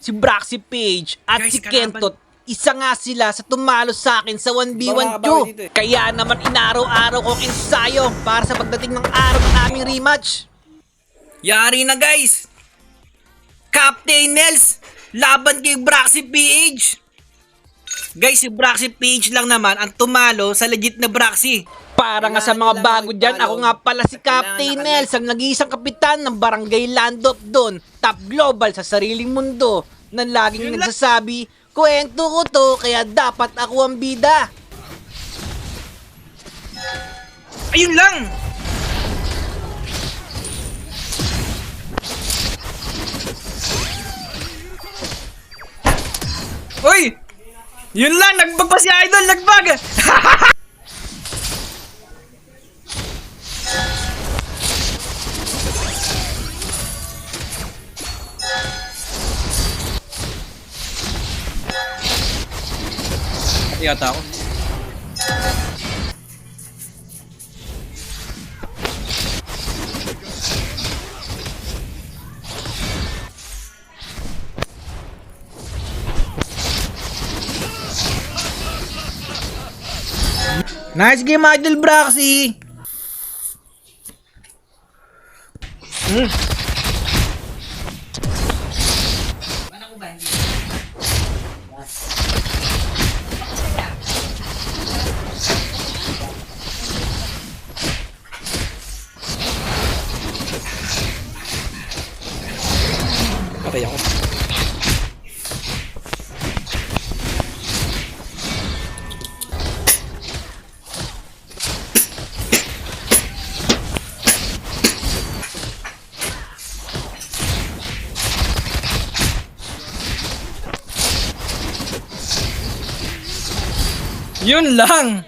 si Braxy Page at Guys, si Kentot. Isa nga sila sa tumalo sa akin sa 1v1 2. Kaya naman inaraw-araw kong ensayo para sa pagdating ng araw ng aming rematch. Yari na guys! Captain Nels! Laban kay Braxy PH! Guys, si Braxy PH lang naman ang tumalo sa legit na Braxy. Para nga sa mga bago dyan, ako nga pala si Captain Nels, ang nag-iisang kapitan ng Barangay Landop doon, top global sa sariling mundo, na laging nagsasabi, kwento ko to, kaya dapat ako ang bida. Ayun lang! Uy! Yun lang! Nagbag pa si Idol! Nagbag! Yata ako. Nice game, Idol Braxy! Patay ako. Yun lang!